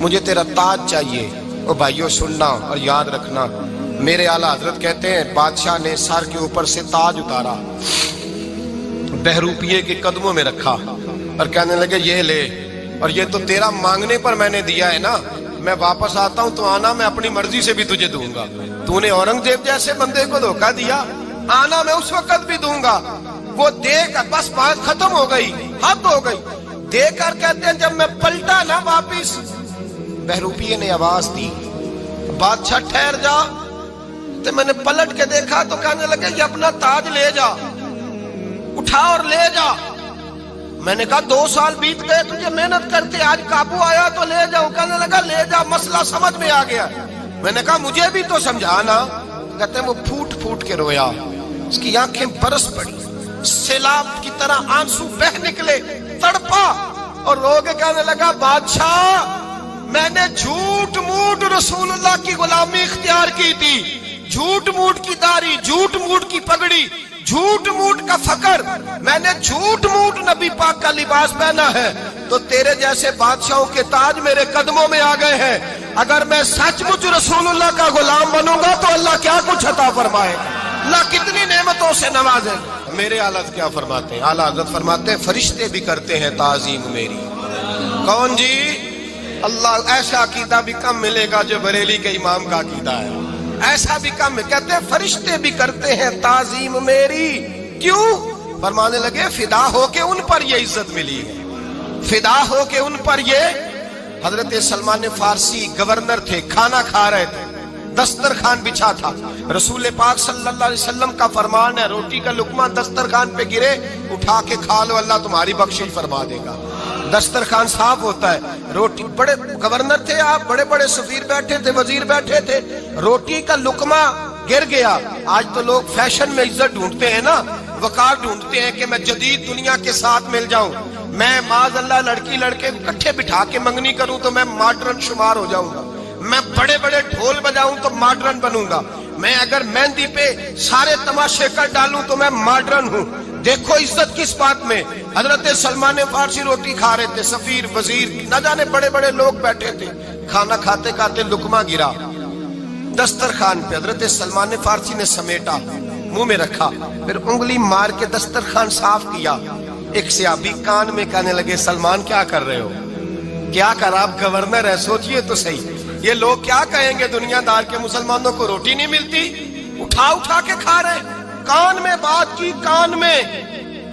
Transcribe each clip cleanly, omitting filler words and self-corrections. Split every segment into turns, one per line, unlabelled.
مجھے تیرا تاج چاہیے۔ او بھائیو سننا اور یاد رکھنا، میرے اعلیٰ حضرت کہتے ہیں بادشاہ نے سر کے اوپر سے تاج اتارا، بہروپیے کے قدموں میں رکھا اور کہنے لگے یہ لے، اور یہ تو تیرا مانگنے پر میں نے دیا ہے نا، میں واپس آتا ہوں تو آنا میں اپنی مرضی سے بھی تجھے دوں گا۔ تو نے اورنگزیب جیسے بندے کو دھوکہ دیا، آنا میں اس وقت بھی دوں گا۔ وہ دے کر بس بات ختم ہو گئی، حد ہو گئی۔ دے کر کہتے ہیں جب میں پلٹا نا واپس، بہروپیے نے آواز دی بادشاہ ٹھہر جا، تو میں نے پلٹ کے دیکھا تو کہنے لگے یہ اپنا تاج لے جا، اٹھا اور لے جا۔ میں نے کہا 2 سال بیت گئے تجھے محنت کرتے، آج قابو آیا تو لے جاؤ۔ کہنے لگا لے جا، مسئلہ سمجھ میں آ گیا۔ میں نے کہا مجھے بھی تو سمجھانا۔ کہتے ہیں وہ پھوٹ پھوٹ کے رویا، اس کی آنکھیں برس پڑی، سیلاب کی طرح آنسو بہ نکلے، تڑپا اور رو کے کہنے لگا بادشاہ میں نے جھوٹ موٹ رسول اللہ کی غلامی اختیار کی تھی، جھوٹ موٹ کی داڑھی، جھوٹ موٹ کی پگڑی، جھوٹ موٹ کا فقر، میں نے جھوٹ موٹ نبی پاک کا لباس پہنا ہے، تو تیرے جیسے بادشاہوں کے تاج میرے قدموں میں آ گئے ہیں۔ اگر میں سچ مچ رسول اللہ کا غلام بنوں گا تو اللہ کیا کچھ عطا فرمائے، اللہ کتنی نعمتوں سے نوازے۔ میرے اعلیٰ کیا فرماتے ہیں؟ اعلیٰ حضرت فرماتے ہیں فرشتے بھی کرتے ہیں تعظیم میری۔ کون جی؟ اللہ ایسا عقیدہ بھی کم ملے گا جو بریلی کے امام کا عقیدہ ہے، ایسا بھی کم ہے۔ کہتے ہیں فرشتے بھی کرتے ہیں تعظیم میری۔ کیوں؟ فرمانے لگے فدا ہو کے ان پر یہ عزت ملی ہے، فدا ہو کے ان پر یہ۔ حضرت سلمان فارسی گورنر تھے، کھانا کھا رہے تھے، دسترخوان بچھا تھا، رسول پاک صلی اللہ علیہ وسلم کا فرمان ہے روٹی کا لقمہ دسترخوان پہ گرے اٹھا کے کھا لو، اللہ تمہاری بخشش فرما دے گا۔ دسترخوان صاف ہوتا ہے، روٹی، بڑے گورنر تھے آپ، بڑے بڑے سفیر بیٹھے تھے، وزیر بیٹھے تھے، روٹی کا لقمہ گر گیا۔ آج تو لوگ فیشن میں عزت ڈھونڈتے ہیں نا، وقار ڈھونڈتے ہیں کہ میں جدید دنیا کے ساتھ مل جاؤں، میں معاذ اللہ لڑکی لڑکے اکٹھے بٹھا کے منگنی کروں تو میں ماڈرن شمار ہو جاؤں گا، میں بڑے بڑے ڈھول بجاؤں تو ماڈرن بنوں گا، میں اگر مہندی پہ سارے تماشے کر ڈالوں تو میں ماڈرن ہوں۔ دیکھو عزت کس بات میں۔ حضرت سلمان فارسی روٹی کھا رہے تھے، سفیر وزیر نہ جانے بڑے بڑے لوگ بیٹھے تھے، کھانا کھاتے کھاتے لقمہ گرا دسترخوان پہ، حضرت سلمان فارسی نے سمیٹا، منہ میں رکھا، پھر انگلی مار کے دسترخوان صاف کیا۔ ایک صحابی کان میں کہنے لگے سلمان کیا کر رہے ہو، کیا کر، آپ گورنر ہے، سوچئے تو صحیح، یہ لوگ کیا کہیں گے دنیا دار کے مسلمانوں کو روٹی نہیں ملتی، اٹھا اٹھا کے کھا رہے۔ کان میں بات کی، کان میں۔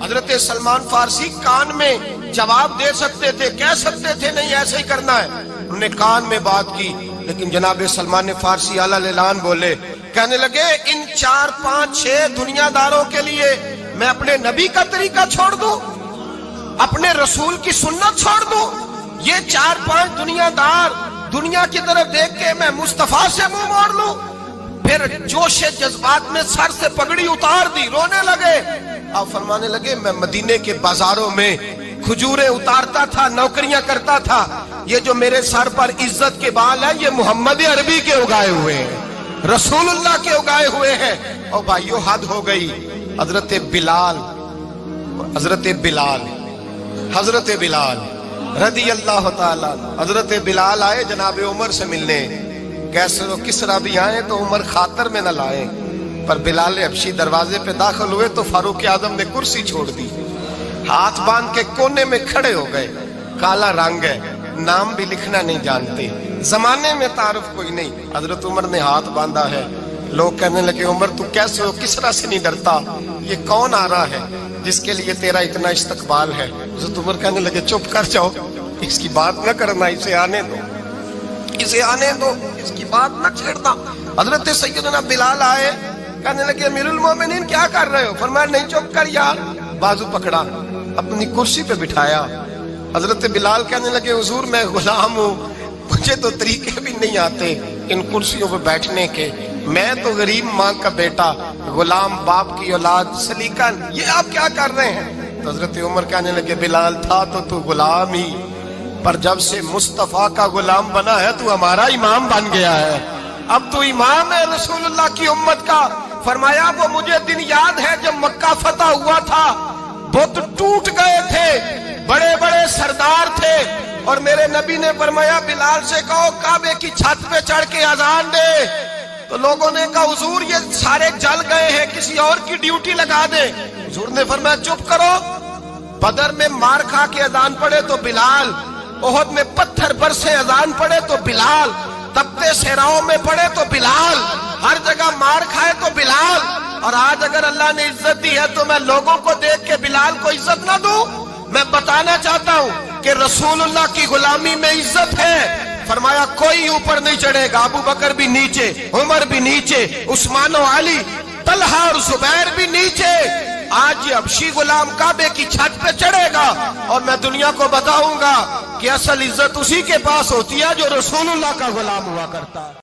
حضرت سلمان فارسی کان میں جواب دے سکتے تھے، کہہ سکتے تھے نہیں ایسے ہی کرنا ہے، انہوں نے کان میں بات کی، لیکن جناب سلمان فارسی اعلیٰ اعلان بولے، کہنے لگے ان 4 5 6 دنیا داروں کے لیے میں اپنے نبی کا طریقہ چھوڑ دوں، اپنے رسول کی سنت چھوڑ دوں؟ یہ 4 5 دنیا دار دنیا کی طرف دیکھ کے میں مصطفیٰ سے منہ موڑ لوں؟ پھر جوش جذبات میں سر سے پگڑی اتار دی، رونے لگے۔ آپ فرمانے لگے میں مدینے کے بازاروں میں کھجوریں اتارتا تھا، نوکریاں کرتا تھا، یہ جو میرے سر پر عزت کے بال ہیں یہ محمد عربی کے اگائے ہوئے ہیں، رسول اللہ کے اگائے ہوئے ہیں۔ اور بھائیو حد ہو گئی۔ حضرت بلال رضی اللہ تعالیٰ، حضرت بلال آئے جناب عمر سے ملنے، کیسر و کسرا بھی آئے تو عمر خاطر میں نہ لائے، پر بلال حبشی دروازے پہ داخل ہوئے تو فاروق اعظم نے کرسی چھوڑ دی، ہاتھ باندھ کے کونے میں کھڑے ہو گئے۔ کالا رنگ ہے، نام بھی لکھنا نہیں جانتے، زمانے میں تعارف کوئی نہیں۔ حضرت عمر نے ہاتھ باندھا ہے، لوگ کہنے لگے عمر تو کیسے ہو، کسرا سے نہیں ڈرتا، یہ کون آ رہا ہے جس کے لیے تیرا اتنا استقبال ہے؟ حضرت عمر کہنے لگے چپ کر جاؤ، اس کی بات نہ کرنا، اسے آنے دو، اسے آنے دو، اس کی بات نہ چھیڑنا۔ حضرت سیدنا بلال آئے، کہنے لگے امیر المومنین کیا کر رہے ہو؟ فرمایا نہیں چپ کر یار، بازو پکڑا، اپنی کرسی پہ بٹھایا۔ حضرت بلال کہنے لگے حضور میں غلام ہوں، مجھے تو طریقے بھی نہیں آتے ان کرسیوں پہ بیٹھنے کے، میں تو غریب ماں کا بیٹا، غلام باپ کی اولاد، سلیقہ، یہ آپ کیا کر رہے ہیں؟ تو حضرت عمر کہنے لگے بلال تھا تو غلام ہی، پر جب سے مصطفیٰ کا غلام بنا ہے تو ہمارا امام بن گیا ہے، اب تو امام ہے رسول اللہ کی امت کا۔ فرمایا وہ مجھے دن یاد ہے جب مکہ فتح ہوا تھا، بت ٹوٹ گئے تھے، بڑے بڑے سردار تھے، اور میرے نبی نے فرمایا بلال سے کہو کعبے کی چھت پہ چڑھ کے اذان دے. تو لوگوں نے کہا حضور یہ سارے جل گئے ہیں, کسی اور کی ڈیوٹی لگا دے. حضور نے فرمایا چپ کرو. بدر میں مار کھا کے اذان پڑے تو بلال, احد میں پتھر برسے اذان پڑے تو بلال, تپتے صحراؤں میں پڑے تو بلال, ہر جگہ مار کھائے تو بلال. اور آج اگر اللہ نے عزت دی ہے تو میں لوگوں کو دیکھ کے بلال کو عزت نہ دوں؟ میں بتانا چاہتا ہوں کہ رسول اللہ کی غلامی میں عزت ہے. فرمایا کوئی اوپر نہیں چڑھے گا, ابو بکر بھی نیچے, عمر بھی نیچے, عثمان و علی, طلحہ اور زبیر بھی نیچے. آج یہ حبشی غلام کعبے کی چھت پہ چڑھے گا اور میں دنیا کو بتاؤں گا کہ اصل عزت اسی کے پاس ہوتی ہے جو رسول اللہ کا غلام ہوا کرتا ہے.